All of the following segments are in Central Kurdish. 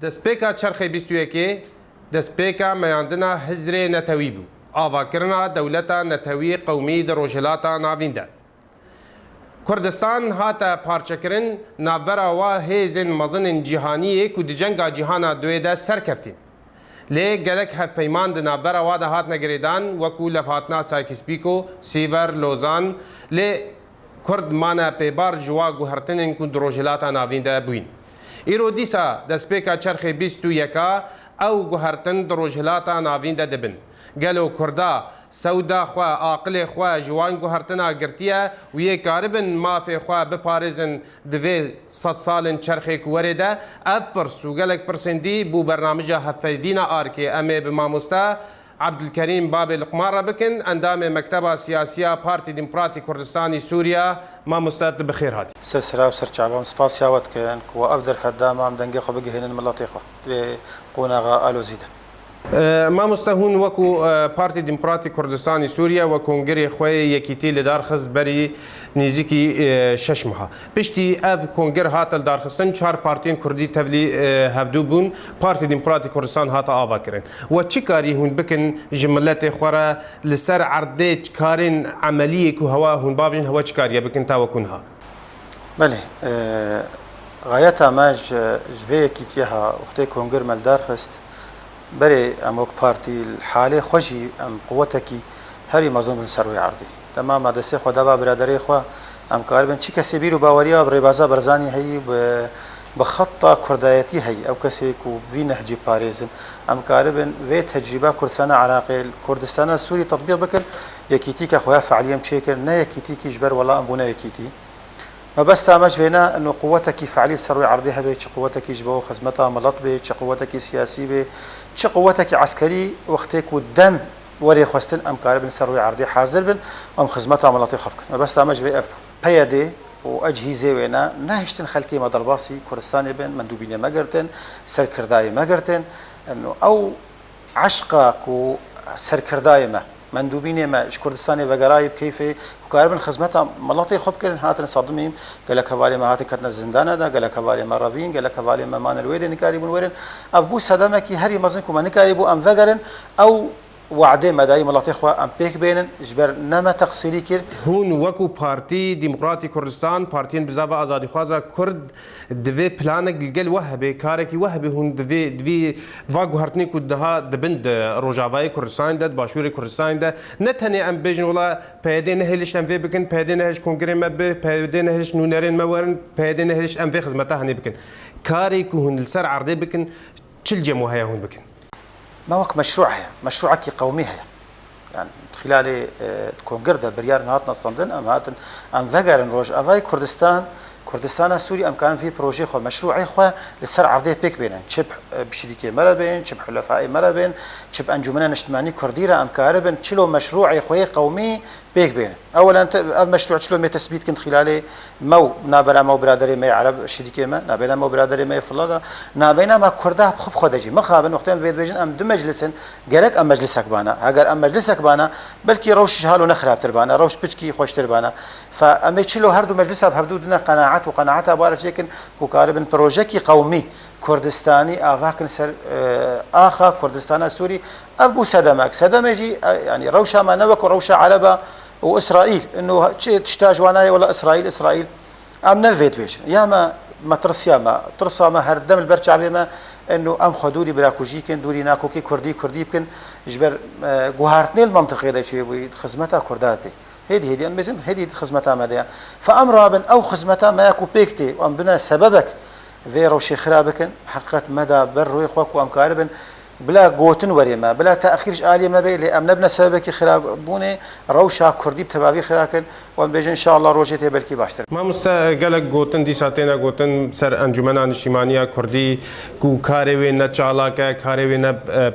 دەستپێکا چرخی 21 دەستپێکا مەیاندنا هزرێ نەتەوی بوو ئاواکردنا دەولەتە نەتەوی قەومی دە ڕۆژهێڵاتە ناویندا کوردستان هاتە پارچەکردن ناوبەرەوە هێزên mezin cîhaniyê ku di cenga cîhana دوێ de serkeftin lê gelek hevpeyman di navbera de hatine girêdan wekû levhatina Sykes-Picot, Sîver, Lozan lê Kurd mane pêbar ji wa guhertinên ku di rojhilata navîn de bûyîn. Îro dîsa destpêka çerxê 21 ew guhertin di rojhilata navîn de dibin. Gelo Kurda sewda xwe aqilê xwe ji wan guhertina girtiye û yê karibin mafê xwe biparêzin di vê sed salên çerxê ku werê de ev pirs û gelek pirsên dî bû bernamîja hevpeyvîna arkê em ê bi mamoste Abdülkerim Babê Luqman re bikin endamê Mekteba Siyasiya Partî Demokratîk Kurdistanî Sûriya mamoste tu bi xêr hatî. Sirsira û serçavam spasiya we dikin ku ev derfetda mam dengê xwe bigihînin miletê xwe lê qonaxa Alozî de. مامۆستا هون وەکو پارتی دیموکراتی کوردستانی سووریا و کۆنگرێ خۆی یەکیتی لە دارخست بەری نزیکی 6 مها پشتی ئەv کۆنگر هاتە دارخستن 4 پارتین کوردی تەبلی هەفتوو بوون پارتی دیموکراتی کوردستان هاتە ئاواکردن و چی کاری هون بکن ji milletê xwe re li ser erdê karên emeliyê ku hewa hûn bavîn hewa çi kariye bikin ta wekûn ha Belê غایەتا me ji vê yekîtiyeha wextê kۆnger me li darxist بري اموك بارتي الحالي خوشي ام قوتكي هري مظلوم سروي عرضي تمام هذا سي خدا برادري خو ام قالبن شي كسي بيرو باوريا بريبازا برزاني هي بخطه كردايتي هي او كسي كو في نهجي باريزن ام قالبن في تجربه كردستان عراقي كردستان السوري تطبيق بكر يكيتيك اخويا فعليا مشيكر نا يكيتيك جبر ولا ابونا يكيتي ما بس تامش فينا انه قوتك فعلي سروي عرضيها بي قوتك جبو خدمتها ملط بي قوتك سياسي بي قوتك عسكري وقتك والدم وري خوستن ام قاربن سروي عرضي حاضر بن ام خدمتها ملطي خفك ما بس تامش بي اف بيدي واجهزه وينا ناهشتن خلكي مضرباسي كردستاني بن مندوبين ما قرتن سركرداي ما قرتن انه او عشقك وسركرداي ما مندوبين ما كردستاني بقرايب كيف وقاربن خدمتها ملطي خب كرن هاتن صدميم قال لك حوالي ما هات كتنا زندانه دا قال لك حوالي ما رافين قال لك حوالي ما مان الويدن كاريبون ويرن افبو صدمكي هري مزنكم ما نكاريبو ام فقرن او وعدي مداي ملطي خو ام بيك بينن جبر نما تقصيري كير هون وكو بارتي ديمقراطي كردستان بارتين بزاف ازادي خوازا كرد دفي بلانك الجل وهبي كاركي وهبي هون دفي فاغو هرتني كدها دبند روجافاي كردستان ده باشوري كردستان ده نتني ام بيجن ولا بيدين هلش ام في بكن بيدين هلش كونغري ما بيدين هلش نونرين ما ورن بيدين هلش ام في خدمتها هني بكن كاري كون السر عرضي بكن تشلجه مو هي هون بكن ما وك مشروعها مشروعك قوميها يعني خلال كونغردا بريار هاتنا صندن ام هاتن ام فقرن روج افاي كردستان السوري ام كان في بروجي خو مشروعي خو لسر عرضيه بيك بينن شب بشركه مربين شب حلفاء مربين شب انجمن اجتماعي كرديره ام كاربن تشلو مشروعي خو قومي بيك بينن اولا انت مشروع تشلو مي تثبيت كنت خلال مو نابنا مو برادري مي عرب شركه ما نابنا مو برادري مي فلدا نابنا ما كردا خب خدجي ما خابن وقتين فيد بيجن ام دو مجلسن جرك ام مجلسك بانا اگر ام مجلسك بانا بلكي روش حالو نخراب تربانا روش بچكي خوش تربانا فام تشلو هردو مجلسها بحدودنا قناعات ابوار شكل وقاربن بروجيكي قومي كردستاني افاكن سر اخا كردستان السوري ابو سدمجي يعني روشه ما نوك وروشه عربه واسرائيل انه تشتاج وانا ولا اسرائيل امنا الفيت بيش يا ما ترسيا ما ترسا ما هردم البرشعبي ما انه ام خدوري براكوجي كن دوري ناكوكي كردي بكن جبر جوهرتني المنطقه ده شيء خدمتها كرداتي هدي أنمزن هدي خدمتها مديا فأمرابن أو خدمتها ما يكو بيكتي وأم بنا سببك فيرو شي خرابكن حقيقة مدى برو يخوك وأم كاربن بلا قوتن وريما بلا تأخيرش آلية ما بي لأم نبنا سببك خراب بوني روشا كردي بتبابي خراكن وأم بيجن إن شاء الله روجتي بلكي باشتر ما قالك قوتن دي ساتينا قوتن سر أنجمن اجتماعية كردي كو كاري نتشالاكا كاري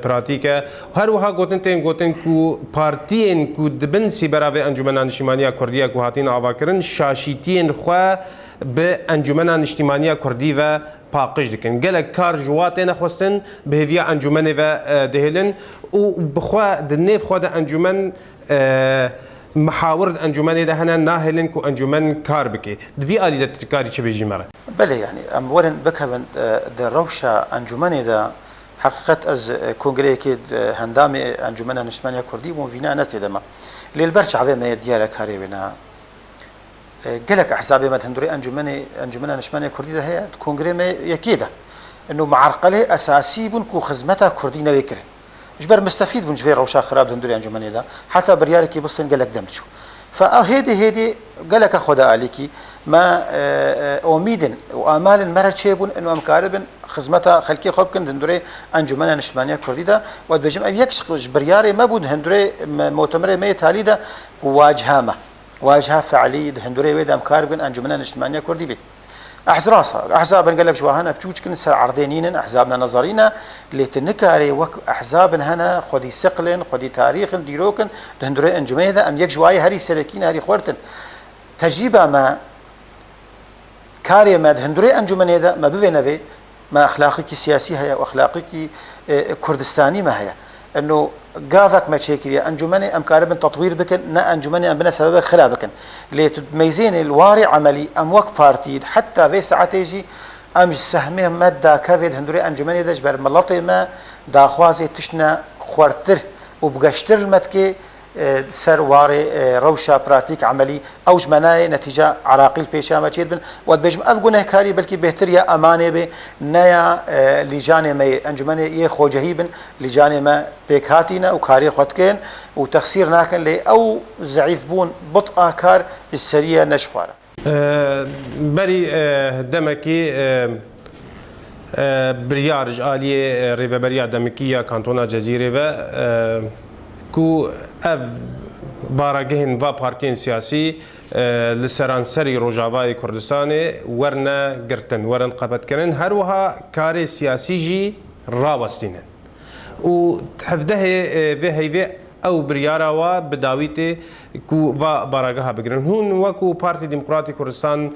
براتيكا هر وها قوتن كو بارتين كو دبن سيبراوي أنجمن اجتماعية كردية كو هاتين آواكرن شاشيتين خوا بأنجمن اجتماعية كردي و پاقش دکن گلک کار جواتین خواستن به هویه انجمن و دهلن و بخوا دنیف خود انجمن محاور انجمن ده هنا ناهلن كو انجمن كار بكي دفي آلي ده تكاري چه بيجي مرة بله يعني ام ورن بكبن ده روشة انجمن ده حقيقة از كونغري كي هندامي انجمن نشمانيا كردي مو فينا نتدما للبرش عبي ما يديار كاري بنا قالك احزابي ما تندري انجمن نشمانيا كردي ده هي كونغري ما يكيده انه معرقله اساسي بنكو خدمتها كردي نويكر جبر مستفيد بن جفير روشا خراب دندوري انجمني ده حتى برياركي بصن قالك دمجو فهيدي قالك خدا عليكي ما اميد وامال مرة شيبون انه امكاربن خدمتها خلكي خبكن دندوري انجمن نشمانيا كردي ده ودبجم يكشق برياري ما بود هندوري مؤتمر ما تالي ده واجهه فعلي دندوري ويد امكاربن انجمن نشمانيا كردي بي احزاب قال لك شو هنا بتوج كن سر عرضينين احزابنا نظرينا اللي تنكاري وك احزاب هنا خدي سقلن خدي تاريخ ديروكن دهندري انجميدا ام يك جواي هري سلكين هري خورتن تجربه ما كاري ما دهندري انجميدا ما بينبي ما اخلاقك سياسي هي واخلاقك كردستاني ما هي انه قافك ما تشيكري انجمني ام كاربن تطوير بكن نا انجمني ام بنا سبب خرابكن اللي تميزين الواري عملي ام وك بارتي حتى في ساعات يجي ام سهمه ماده كافيد هندوري انجمني داش بر ملطي ما داخوازي تشنا خورتر وبقشتر المتكي سر واري روشا براتيك عملي اوج مناي نتيجه عراقيل بيشامه تشيد ودبجم افغونه كاري بلكي بهتر يا امانه به نيا لجانه ما انجمني يه خوجهيبن لجانه ما بيكاتينا وكاري خدكن وتخسير ناكن لي او ضعيف بون بطء كار السريه نشخواره بري دمكي بريارج آلية ريفابريا دمكية كانتونا جزيرة و كو اف باراگهن و پارتین سیاسی لسرانسری روجاوای کردستان ورنا گرتن ورن قبت کنن هر وها کار سیاسی جی راوستینن و تحفده به هیوه او بریارا و بداویت کو و باراگه بگرن هون و کو پارتی دموکراتی کردستان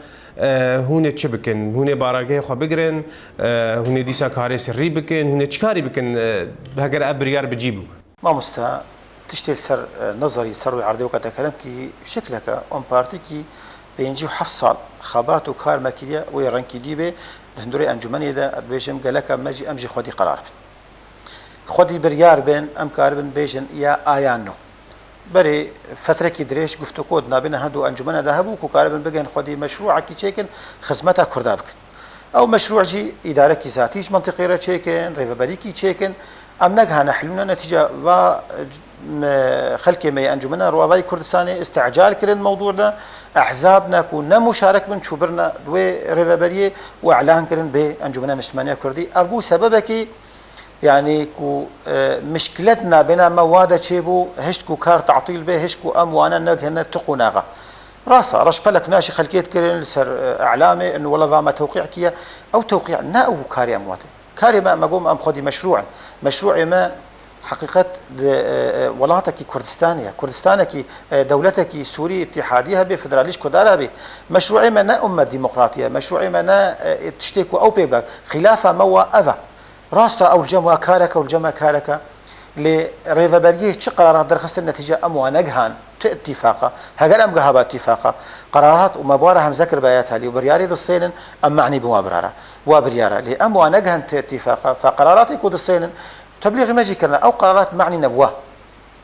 هون چه بکن هون باراگه خو بگرن هون دیسا کار سری بکن هون چکاری بکن هگر ابریار بجیبو ما مستا تشتغل سر نظري سروي عرضي وقت كلام كي شكلك اون بارتي كي بينجي حفصال خابات وكار ماكيديا ويرانكي ديبه هندوري انجمني ده بيجم قالك ماجي امجي خدي قرار خدي بريار بين ام كاربن بيجن يا ايانو بري فتره كي دريش قفتو كود نابنا هدو انجمنه ذهبوا كاربن بيجن خدي مشروع كي تشيكن خدمتها كردابك او مشروع جي اداره كي ذاتيش منطقيه تشيكن ريفابري كي تشيكن ام نجها نحلنا نتيجه و خلكي ما انجمنا روافي كردستاني استعجال كرن موضوع ده احزابنا كنا مشارك من شوبرنا دوي ريفابريه واعلان كرن بانجمنا الاجتماعيه كردي ابو سببك يعني كو مشكلتنا بين مواد تشيبو هشكو كار تعطيل به هشكو اموانا نجهنا تقوناغا راسا رشقلك ناشي خلكيت كرن سر اعلامي انه والله ما توقيع كيا او توقيع ناو كاري اموات كاري ما قوم ام خدي مشروع ما حقيقة ولاتك كردستانك دولتك سوري اتحاديها بفدراليش كدارها به مشروعي ما أمة ديمقراطية مشروعي ما تشتكوا أو بيبا خلافة موا أذى راستا أو الجمع كارك لريفابريه شي قرارات درخص النتيجة أموا نجهان اتفاقا هقال أم قهبا اتفاقا قرارات ومبارها مذكر بياتها لي وبرياري ضصين أم معني بوابرارا وبريارا لأموا نجهان اتفاقا فقرارات يكون ضصين تبليغ ماجي كرنا او قرارات معني نبوه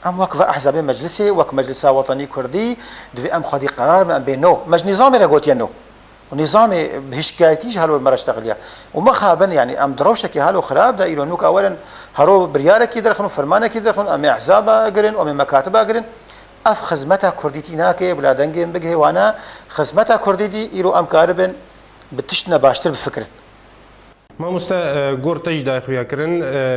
ام وقف احزاب مجلسي وك مجلس وطني كردي دفي ام خدي قرار ما بينه مج نظامي رغوت ينو ونظامي بهشكايتيش هلو المره اشتغل وما خابن يعني ام دروشك هلو خراب دا يلو نوك اولا هرو بريارك يدخلوا فرمانك يدخلوا ام احزاب اجرن ام مكاتب اجرن اف خدمتها كرديتي ناكي بلا دنجين بقه وانا خدمتها كرديتي يرو ام كاربن بتشنا باشتر بفكر ما مستا گورتج دا خویا کرن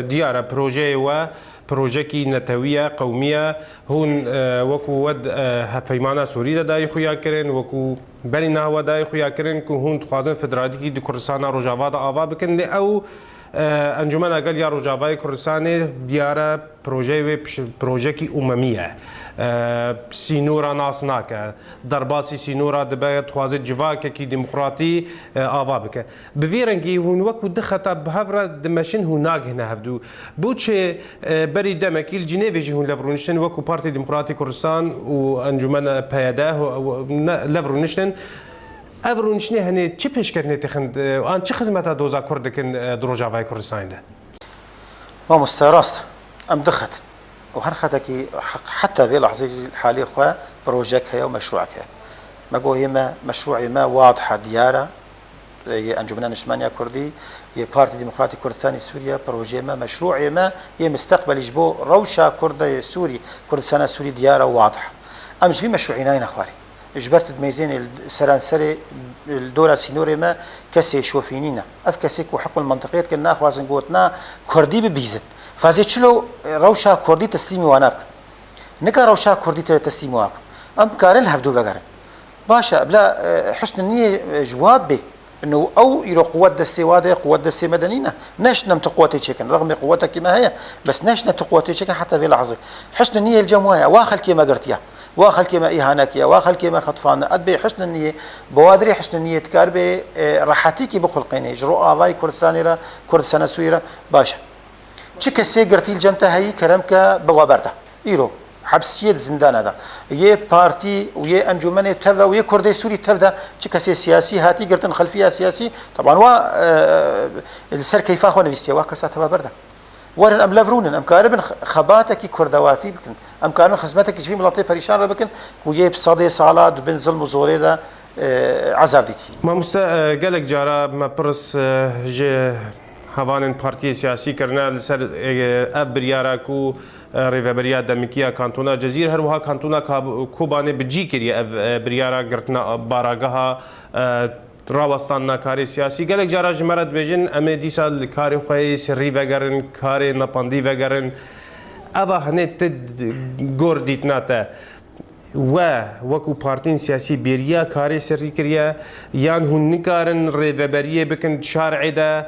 دیاره پروژه و پروژه کی نتویه قومیه هون وکو ود هفیمانه سوری دا خویا کرن وکو بری نهوا دا خویا کرن که هون خوازن فدرالی کی کردستان روجاوا دا آوا بکن او انجمن اقل یا روجاوای کردستان دیاره پروژه کی عمومیه سینورا ناسناکە دەرباسی سینورا دەبێت خوازت جڤاکێکی دیموقراتی ئاوا بکە بڤێ ڕەنگی هون وەکو دخەتە بهەڤرە دمەشن هون ناگهێنە هەبدوو بۆچێ بەری دەمەکیل جنێڤێژی هون لەڤڕونشتن وەکو پارتی دیموقراتی کوردستان و ئەنجومەنە پەیەدا لەڤڕونشتن ئەڤڕونشتنی هەنێ چی پێشکردنێتی خند ئان چی خزمەتە دۆزا کوڕ دەکەن درۆژاوای کوردستاندا مامۆستا ڕاستە ئەم دخەت وهر خدكي حتى في لحظة الحالية خوا بروجيك هي ومشروعك هي ما مشروع ما واضحة ديارة هي أنجمنا نشمانيا كردي هي بارتي ديمقراطي كردستاني سوريا بروجي ما مشروع ما هي مستقبل يجبو روشة كردة سوري كردستان سوري ديارة واضحة أمش في مشروعين أخواري اجبرت تميزين السرانسري الدورة سينوري ما كسي شوفينينا اف كسي وحكم المنطقية كنا خوازن قوتنا كردي ببيزن فازي شلو روشا كردي تسليمي واناك نكا روشا كردي تسليمي واناك ام كارن هفدو فقرن باشا بلا حسن النية جواب به انه او يرو قوات دستي واده قوات دستي مدنينا ناش نم قوتي تشكن رغم قوتها كما هي بس ناش قوتي تشكن حتى في لحظه حسن النية الجموايه واخل كما قرتيا واخل كما اهانكيا واخل كما خطفانا ادبي حسن النية بوادري حسن النية تكاربي راحتيكي بخلقيني جرو افاي كردستانيرا كردستان سويرا باشا چه کسی قرتي الجمتا هي كرمك بوابرده ايرو حبسية زندان هذا يه بارتي ويه انجمن تبدا ويه كردي سوري تبدا چه كسي سياسي هاتي قرتن خلفيه سياسي طبعا وا السر كيف اخو نفسي وا كساتها برده ورن ام لافرون ام كاربن خباتك كردواتي بكن ام كانوا خدمتك في ملاطي بريشان بكن ويه بصدي صالات بن ظلم وزوري ده عذاب ديتي ما قالك جارا ما برس هوان پارتی سیاسی کرنا لسر ابریارکو ریوبریا دمکیا کانتونا جزیر هر وها کانتونا کوبانه بجی کریه ابریارا گرتنا باراگاها راوستان نکاری سیاسی گلک جارا جمرد بیجن امی دیسا کاری خوی سری وگرن کاری نپاندی وگرن اوا هنه تد گور دیتنا تا و وکو پارتین سیاسی بیریا کاری سری کریه یان هون نکارن ریوبریه بکن شارعی ده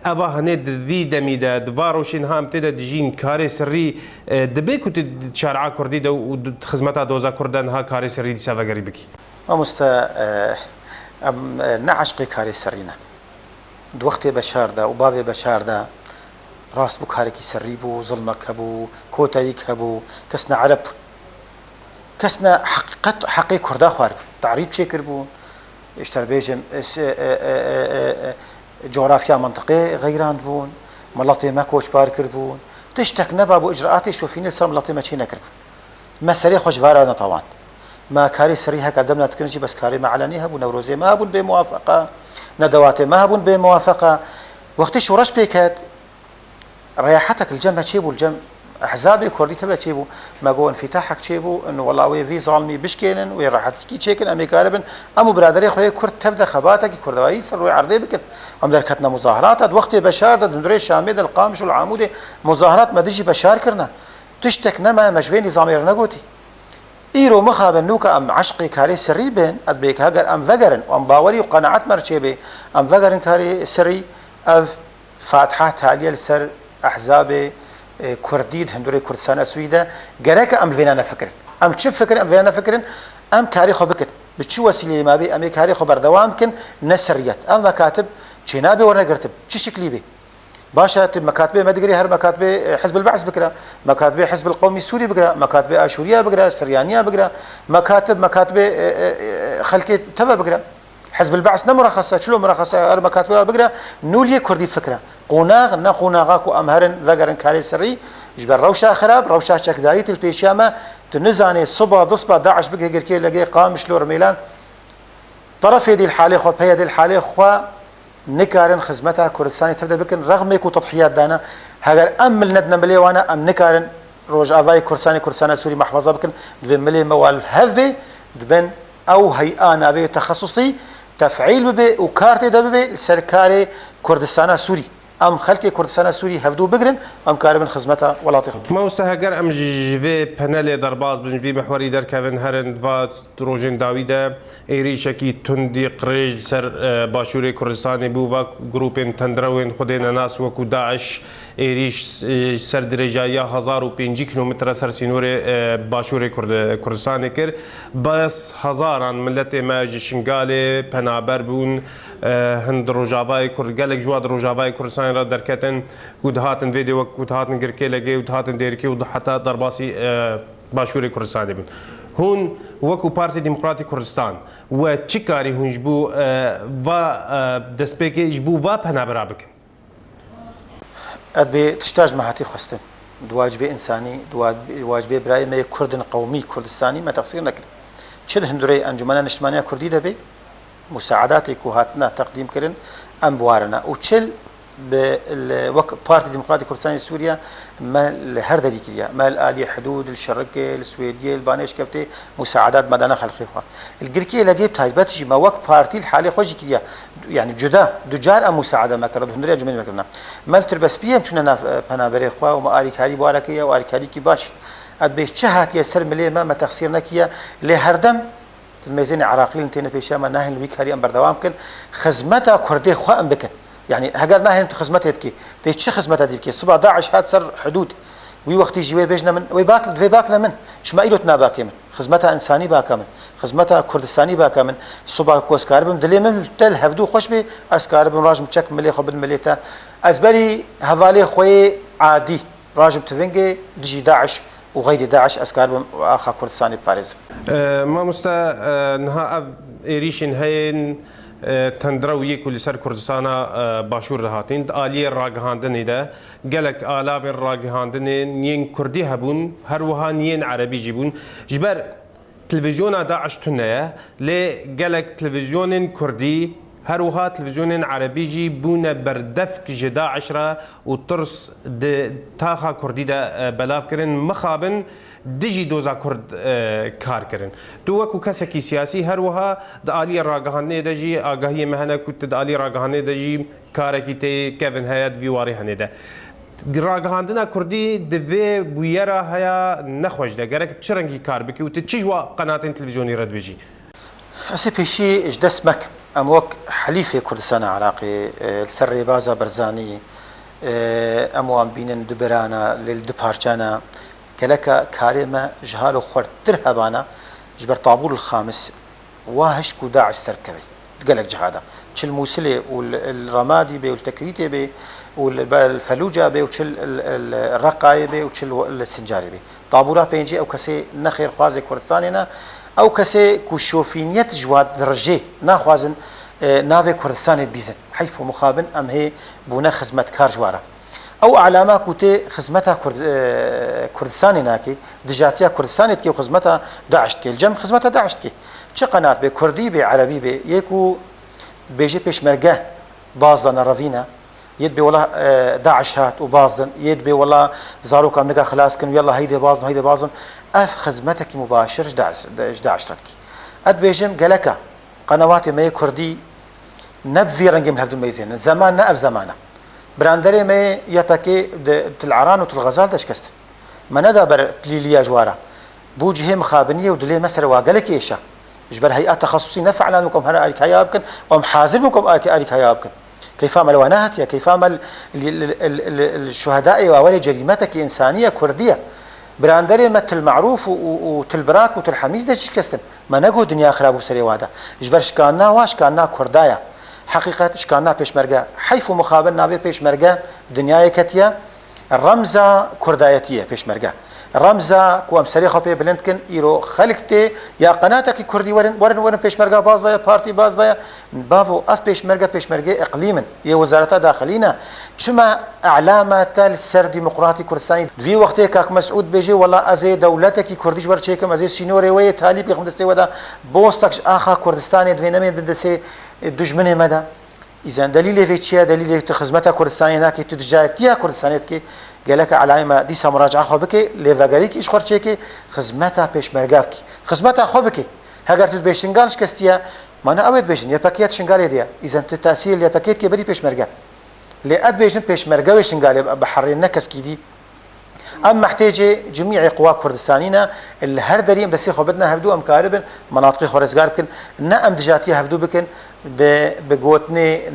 اوا هنه دوی دمی ده دواروشین هم تده دجین کاری سری دبی کت شارعا کردی ده و خدمتا دوزا کردن ها کاری سری دیسا وگری بکی امستا نعشقی کاری سرینا دو وقتی بشار ده و بابی بشار ده راست بو کاری کی سری بو ظلمک هبو کوتایک هبو کسنا عرب كسنا حقي كردا خوارب تعريب شكر بون اشتر بيجم جغرافيا منطقة غيران بون ملطي ما كوش باركر بون تشتك نبا بو اجراءاتي شوفيني صار ملطي ما تشينا كرب ما سريع خوش فارانا طبعا ما كاري سريها قدمنا تكنجي بس كاري ما علنيها بو نوروزي ما بون بموافقة ندواتي ما بون بموافقة وقت شو رش بيكات رياحتك الجنة تشيبو الجنة احزابي كردي تبع تشيبو ما جو انفتاحك تشيبو انه والله وي في ظالمي بشكيلن وي راحتكي تشيكن اميكاربن امو برادري خويا كرد تبدا خباتك كردوي سر عرضي بكن ام دركتنا مظاهرات وقت بشار دندري شامد القامش والعمودي مظاهرات ما دجي بشار كرنا تشتك نما مجبي نظامي رنغوتي ايرو مخابن نوكا ام عشقي كاري سري بين ادبيك هاجر ام فقرن ام باوري وقناعات مرشيبي ام فقرن كاري سري اف فاتحه تاليه لسر احزابي كرديد هندوري كردستان سويدا جرك ام فينا نفكر ام تشوف فكر ام فينا فكر ام كاري خو بكت بتشو وسيله ما بي ام كاري خو بردوام كن نسريات ام مكاتب جنابي ورنا قرتب شي شكلي بي باشا مكاتبه ما تقري هر مكاتبه حزب البعث بكره مكاتبه حزب القومي السوري بكره مكاتبه اشوريه بكره سريانيه بكره مكاتبه خلكي تبع بكره حزب البعث مرخصه شلون مرخصه مكاتبه بكره نوليه كردي فكره قناغ نقناغاكو امهرن فقرن كاري سري جبر روشا خراب روشا شكداريت البيشامه تنزاني صبا ضصبا داعش بقى قركي لقي قام شلور ميلان طرف يدي الحالي خو بيد الحالي خو نكارن خدمتها كردستاني تبدا بكن رغم يكو تضحيات دانا هاجر امل ندنا ملي وانا ام نكارن روج افاي كردستان سوري محفظه بكن دبن ملي موال هذبي دبن او هيئه بي تخصصي تفعيل ببي وكارتي دبي سركاري كردستان سوري ام خلکی کردستان سوری هفدو بگرن ام کاربن خدمت ولاتی خود ما مستهجر ام جوی پنل درباز بنجوی محوری در کفن هرن و روزن داویده ایریشکی تندی قریج سر باشوری کردستانی بو و گروپین تندروین خودین ناس وکو داعش ایریش سر درجه 1005 کیلومتر سر سینور باشوری کردستانی کر بس هزاران ملت ماج شنگال پنابر بون هند روجاوای کرد گلک جواد روجاوای کردستان را درکتن ودهاتن ویدیو ودهاتن گرکی لگی ودهاتن دیرکی و حتی درباسی باشوری کردستانی بون هون وکو پارتی دموکراتی کردستان و چی کاری هونج بو و دسپیکی جبو و پنابرا بکن ادبي تشتاج مهاتي خستن دواجب انساني دواجب براي ما كردن قومي كردستاني ما تقصير نكر شد هندري انجمنا نشتمانيا كردي دبي مساعداتي كوهاتنا تقديم كرن ام بوارنا وتشل بالوقت بارتي ديمقراطي كردستان سوريا ما هر ذلك ما الاليه حدود الشركه السويديه البانيش كبتي مساعدات مدانا خلقي الجركيه لقيت تاجبتش ما وقت بارتي الحالي خوجي كيا يعني جدا دجار مساعده ما كرد هندري جميل ما كرنا مالتر بس بيم شنو بنابري خوا وما اري كاري بواركيه واري كاري كي باش ادبي شهات يسر ملي ما تقصيرنا كيا لهردم الميزان العراقيين تينا بيشاما ناهل ويك هاري امبر دوام كن خزمتها كردي خوا ام بكن يعني هجر ناهل خزمتها يبكي تيش خزمتها ديبكي صبا داعش هات سر حدود وي وقت يجي بيجنا من وي باك في باكنا من شما ايلوتنا باكي من خزمتها انساني باكا من خزمتها كردستاني باكا من صبا كوس كاربم دلي من تل هفدو خوش بي اسكاربم راجم تشك ملي خبد مليتا ازبري هفالي خوي عادي راجم تفنجي دجي داعش وغير داعش اسكاربم اخا كردستاني باريس ما مستا نها إيريشن هين تندروي كل سر كردستان باشور رهاتين آلية راجهاندن ده جلك آلاف راجهاندن نين كردي هبون هر وها نين عربي جيبون جبر تلفزيون داعش تنيا لجلك تلفزيون كردي هر وها تلفزيون عربي جي بونا بردفك جدا عشرة وطرس تاخا كردي ده بلاف كرن مخابن دجي دوزا كرد كار كرن تو وكو كسكي سياسي هر وها دالي راغهاني دجي آگاهي مهنا كنت دالي راغهاني دجي كاركي تي كيفن هيات فيواري هني ده راغهاندنا كردي دفي بويرا هيا نخوش ده گرك چرنگي كار بكي وتچيجوا قناه تلفزيوني رد بيجي هسه بيشي اجدا اسمك اموك حليفه كردستان عراقي السري بازا برزاني اموان بينن دبرانا للدبارجانا كلك كارما جهال خورتر هبانا جبر طابور الخامس واهش كو داعش سركبي قالك جهاده تشل موسلي والرمادي بي والتكريتي بي والفلوجه بي وتشل الرقاي بي وتشل السنجاري بي طابورا بينجي او كسي نخير خوازي كردستاننا او كسي كوشوفينيت جواد درجه ناخوازن نافي كردستان بيزن حيث مخابن ام هي بونا خدمت كار جواره او علامه كوتي خدمتها كردستاني ناكي دجاتيا كردستاني تكي وخدمتها داعش تكي الجم خدمتها داعش تكي شي قناه بكردي بعربي بي يكو بيجي بيشمرقه بازنا رافينا يد بي والله داعش هات وبازن يد بي والله زاروك امنقا خلاص كن يلا هيدي بازن هيدي بازن اف خدمتك مباشر داعش تكي اد بيجم قالك قنوات ما كردي نبفي رنج من هذا الميزان زمان نأف زمانه براندري ما يبكي العران وتلغزال تشكست ما ندى بر تليليا جوارا بوجه مخابنيه ودلي مسر واقلك ايشا اجبر هيئات تخصصي نفعلا لكم هنا اريك هيابكن وام حازر لكم اريك هيابكن كيف عمل وناهت يا كيف عمل الشهداء واولي جريمتك انسانيه كرديه براندري مثل معروف وتلبراك وتلحميز ده شكستن ما نقول دنيا خراب وسري وادا اجبر شكاننا واش كاننا كردايا حقيقة شكاننا بيشمرقة حيث مخابن نابي بيشمرقة دنياي كتيا الرمزة كردايتية بيشمرقة رمزة كوام سريخة بي بلندكن إيرو خلقتي يا قناتك كردي ورن بيشمرقة بازايا بارتي بازايا بافو اف بيشمرقة اقليما يا وزارة داخلينا شما اعلامة السر ديمقراطي كردستاني في وقتها كاك مسعود بيجي والله ازي دولتك كرديش برشيكم ازي سينوري وي تالي بيخم دستي ودا بوستك اخا كردستاني دوينامي بدسي دجمنه مدى اذا دليل في شيء دليل خدمتها كردستاني هناك تدجايتيا كردستانيت كي قالك علامه ديسا مراجعه خوبك ليفاغاريك ايش خرچيكي خدمتها بيشمرقاك خدمتها خوبك هاگر بيشنگالش كستيا ما انا اويد بيشن يا باكيت شنگال دي اذا التاثير يا باكيت كي بري بيشمرقا لأد بيجن بيش مرقويش نقال بحرين نكس كيدي أم محتاجة جميع قوى كردستانينا اللي هر دريم دسي خبتنا هفدو أم كاربن مناطق خورزقار بكن نا أم دجاتي هفدو بكن بقوتني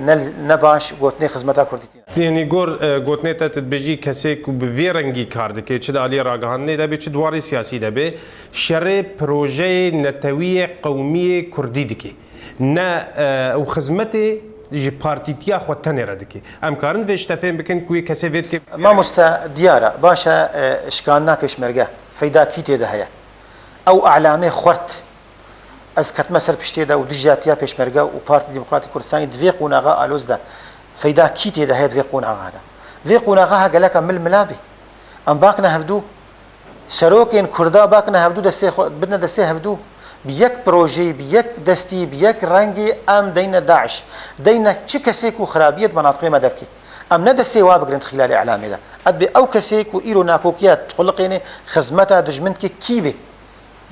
نباش قوتني خدمتا كردتين يعني قوتني تتبجي كسيك وبفيرنجي كاردك چد علي راغهاني دبي چد واري سياسي دبي شر بروجي نتوي قومي كردي دكي نا وخدمتي جي بارتيتيا خوتني ردكي ام كارن فيش تفهم بكن كوي كسي فيت ما مستا ديارة باشا اشكالنا بيش مرقه فيدا كيتي ده هيا او اعلامي خورت از كتما سر بشتي ده ودجاتيا بيش مرقه وبارتي ديمقراطي كردستاني دفيقونا غا الوز ده فيدا كيتي ده هيا دفيقونا غا هذا دفيقونا غا قالك من الملابي ام باكنا هفدو سروكين كردا باكنا هفدو دسي بدنا دسي هفدو بيك بروجي بيك دستي بيك رنگي ام دينا داعش دينا چه كسيك وخرابية مناطق مدفكي ام ندسي وابقرن خلال اعلامي ده ادبي او كسيك وايرو ناكوكيات تخلقيني خزمتا دجمنتك كيبي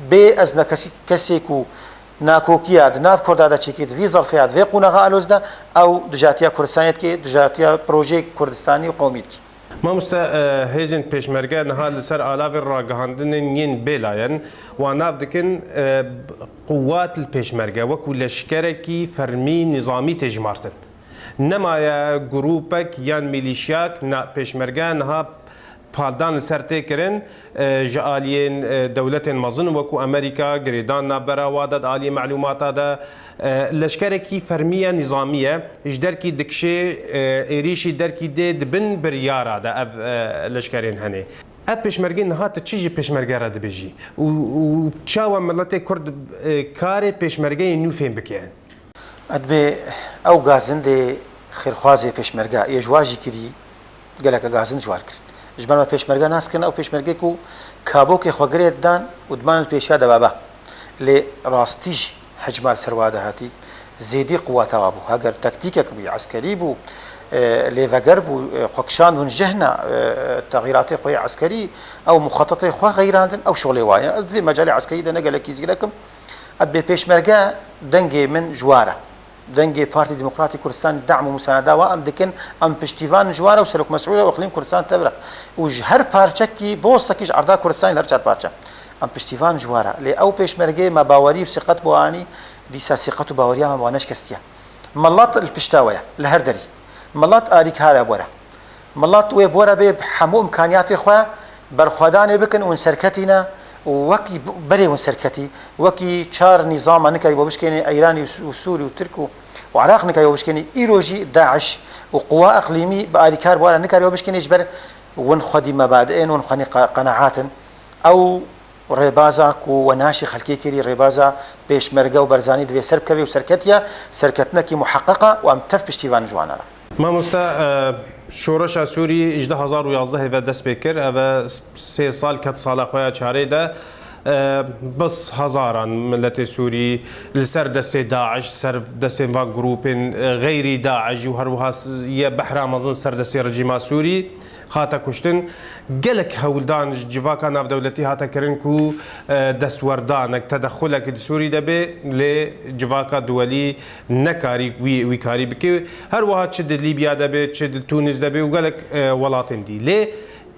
بي ازنا كسيك ناكوكيات ناف كردا دا چيكيد في ظرفيات في قونغا الوزدا او دجاتيا كردستانيت كي دجاتيا بروجي كردستاني وقوميت كي ما مستا هيزن بيشمرقه نها لسر آلاف الراقهاندن ين بيلاين واناف دكن قوات البيشمرقه وكو لشكركي فرمي نظامي تجمارتن نما يا جروبك يان ميليشياك نا بيشمرقه نها پالدان سرته کرن جالین دولت مزن وکو امریکا گریدان نبرا وادد عالی معلومات دا لشکر کی فرمیه نظامیه اجدر کی دکشه ایریشی در کی دبن بریارا دا اف لشکرین هنه اف پیشمرگین هات چیزی پیشمرگه را دبیجی و چاوا ملت کرد کار پیشمرگه نو فهم بکن ادبی او گازن دی خیرخوازی پیشمرگه یجواجی کری گلک گازن جوار کرد جبان ما پیشمرگه ناس کن او پیشمرگه کو کابوک خوگرید دان ودمان پیشیا دبابا ل راستیج حجمال سرواده هاتی زیدی قوات ابو هاگر تکتیک کبی عسکری بو لفجر بو خوكشان ونجهنا تغييرات خوي عسكري او مخطط خو غيراندن او شغل وايا في مجال عسكري ده نقل كيز لكم اد بيشمرجا دنجي من جواره دنجي بارتي ديمقراطي كردستان دعم ومسانده وام دكن ام بشتيفان جواره وسلوك مسؤوله واقليم كردستان تبره وجهر بارچكي بوستكيش عرضا كردستان هر چار بارچا ام بشتيفان جواره لي او بيشمرجا ما باوري وثقت بواني ديسا ثقت وباوريا ما بوانش كستيا ملات البشتاويه لهردري ملات آریک هر بوره ملات و بوره به حمو امکانیات خو برخوادان بکن اون سرکتینا وکی بری اون سرکتی وکی چار نظام نکری بوشکنی ایرانی و سوری و ترک و عراق نکری بوشکنی ایروجی داعش و قوا اقلیمی با آریک هر بوره نکری بوشکنی جبر ون خدی مبادئ ون خنی قناعات او ربازك وناشي خلكي كري ربازا بيشمرقه وبرزاني دوي سركبي وسركتيا سركتنا كي محققه وام تف بشتيفان جوانا ما مستا شورش سوری 2011 و دست بکر و 3 سال کت سال خویا چاره ده بس هزاران ملت سوری لسر دست داعش سر دست وان گروپن غیری داعش و هر وها یه بحرام ازن سر دست رژیم سوری هاتا کشتن گلک هولدان جواکا ناف دولتی هاتا کرن کو دستوردانک تدخلک سوری دبه ل جواکا دولی نکاری وی کاری بکی هر وها چد لیبیا دبه چد تونس دبه و گلک ولاتن دی ل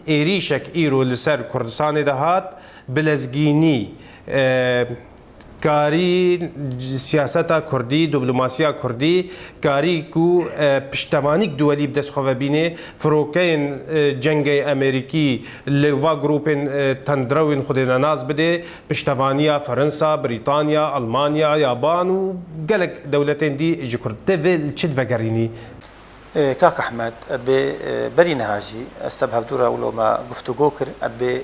ایریشک ایرو لسر کردستان دهات بلزگینی کاری سیاستا کردی دیپلماسیا کردی کاری کو پشتوانیک دولی بدست خو بینه فروکین جنگ امریکی لوا گروپن تندروین خودنا ناز بده پشتوانیا فرانسا بریتانیا آلمانیا یابان و گلک دولتین دی اجی کرد تول چد وگرینی كاك احمد ادبي برينا هاجي استبهف دورا ولو ما گفتگو كر ادبي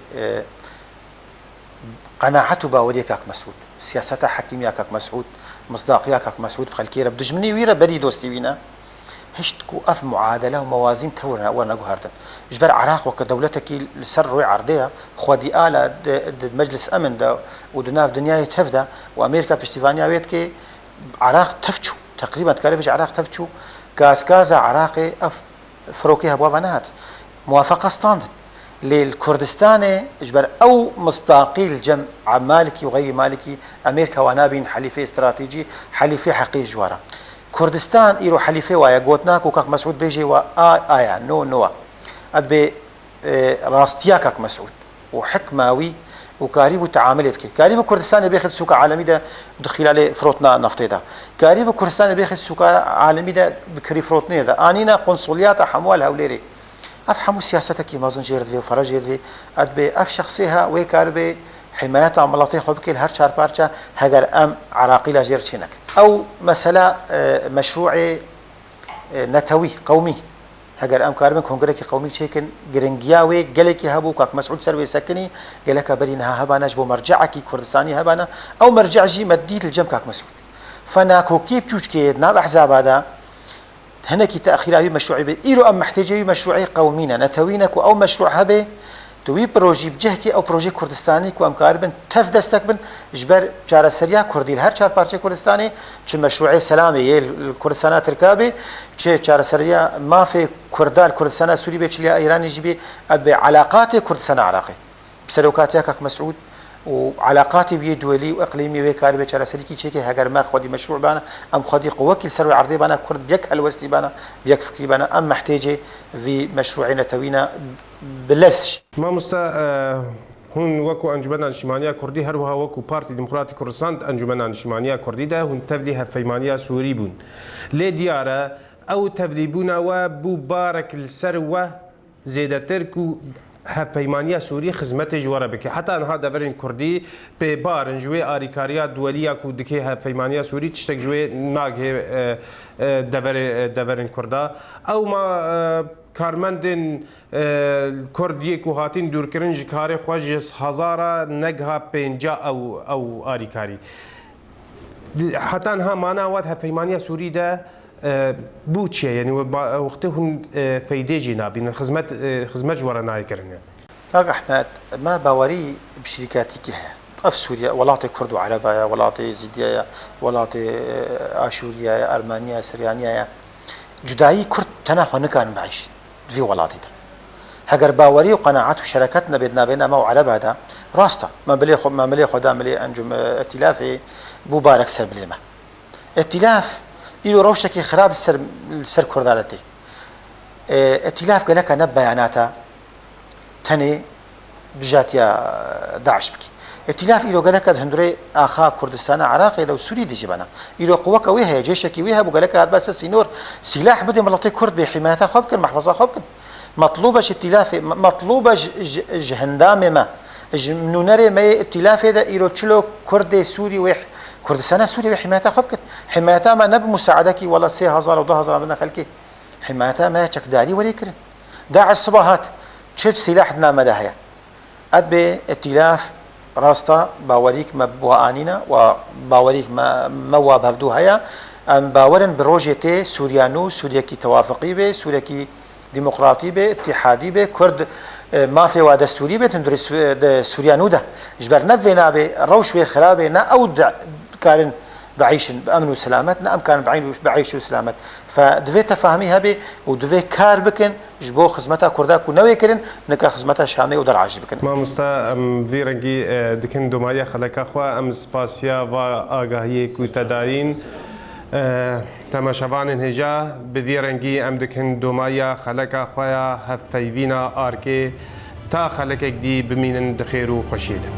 قناعته باوريه كاك مسعود سياسته حكيميه كاك مسعود مصداقيه كاك مسعود بخلكيره بدجمني ويرا بري دوستي وينا هشتكو اف معادله وموازين تورنا وانا قهرتن جبر عراق وكدولتك لسر روي عرضيه خودي اله مجلس امن دا ودناف دنيا تفدا وامريكا بشتيفانيا ويتكي عراق تفشو تقريبا تكلمش عراق تفشو كاسكازا عراقي اف فروكيها بوفانات موافقه ستاندرد للكردستان اجبر او مصداقي الجمع مالكي وغير مالكي امريكا ونابين حليفي استراتيجي حليفي حقيقي جوارا كردستان إيرو حليفة ويا قوتناك وكاك مسعود بيجي آية نو أدبي راستيا كاك مسعود وحكماوي وكاريبو تعامل بكي كاريبو كردستان بياخذ سوق عالمي ده دخيل عليه فروتنا نفطي ده كاريبو كردستان بياخذ سوق عالمي ده بكري فروتني ده انينا قنصليات حموال هوليري افهموا سياستك ما زنجير في وفرج في ادبي اف شخصيها ويكاربي حماية عملاتي خبك هر شهر بارشا هجر ام عراقي لا جير شينك او مسألة مشروع نتوي قومي هجر ام كاربن كونغريكي قومي شيكن جرينجياوي جلكي هبو كاك مسعود سروي سكني جلك برينها هبانا جبو مرجعكي كردستاني هبانا او مرجع جي مديت الجم كاك مسعود فناكو كيف تشوشكي ناب احزاب هذا هناك تاخير مشروعي بيرو ام محتاجي مشروعي قومينا نتوينك او مشروع هبه توي بروجي بجهكي او بروجي كردستاني كو ام كاربن تفدستك بن جبر جار سريا كردي هر چار پارچه كردستاني چ مشروعي سلامي الكردستان تركابي چ جار سريا ما في كردال كردستان سوري بيچليا ايراني جبي اب علاقات كردستان عراقي بسلوكاتها كاك مسعود وعلاقاتي بيه دولي واقليمي وكاري بيچاره سريكي چيكي هاگر ما خودي مشروع بانا ام خودي قوكل سروي عرضي بانا كرد بيك الوستي بانا بيك فكري بانا ام محتاجه في مشروعنا توينا بلسش ما هون وكو انجمن انشمانيا كردي هروها وكو بارتي ديمقراطي كردستان انجمن انشمانيا كردي ده هون تفلي هفيمانيا سوري بون لي دياره او تفليبونا وبو بارك السروه زيدتركو هفيمانيا سوري خدمت جواره بك حتى انها دورين كردي ببارن جوي اريكاريا دوليه كو دكي هفيمانيا سوري تشتك جوي ناغ دورين كردا او ما کارمندین کردی که هاتین دور کردن کاری خواجس هزاره نگها پنجا او آریکاری حتی ها معنا واد هفیمانی سوری ده بوچه یعنی وقتی هن فایده جینا بین خدمت جواره نای کردن. کاغ احمد ما باوری بشرکاتی که اف سوريا ولاطي كرد وعربايا ولاطي زيديا ولاطي اشوريا ارمانيا سريانيا جداي كرد تناخو نكان بعيش في ولاتي هجر باوري وقناعات وشركاتنا بدنا بين ما وعلى بعدها راستا ما بلي خدا ملي انجم ائتلاف مبارك سر بليما ائتلاف إلو روشكي خراب السر كردالتي ائتلاف قال لك انا بياناتا تني بجاتيا داعش بكي ائتلاف إلو قال لك هندري اخا كردستان عراقي لو سوري دي جبنا إلو قوك ويها جيشك ويها بقول لك هذا بس سينور سلاح بدي ملطي كرد بحمايتها خبكن محفظه خبكن مطلوبه ائتلاف مطلوبه جهندام ما منونري ما ائتلاف هذا إلو تشلو كرد سوري ويح كردستان سوري بحمايتها خبكن حمايتها ما نب مساعدك ولا 3000 و 2000 من خلكي حمايتها ما تشكداري ولا يكرن داعش صباحات تشد سلاحنا مداهيه ادبي ائتلاف راستا باوريك مبوانينا وباوريك مواب هفدو هيا ام باورن بروجيتي سوريانو سوريا كي توافقي به سوريا كي ديمقراطي به اتحادي به كرد ما في ودستوري به تندري سوريانو ده جبر نفينا به روش به خرابه نا اودع كارن بعيش بامن وسلامت نا امكان بعيش وسلامت فدفي تفاهميها به ودفي كار بكن جبو خدمتها كرداك ونوي كرن نكا خدمتها شامي ودر عاجل بكن ما مستا في رنجي دكن دوماريا خلك اخوا ام سباسيا و آگاهی کو تدارین تماشاوان هجا بدي رنجي ام دكن دوماريا خلك اخوا هفيفينا اركي تا خلك دي بمين دخيرو خشيده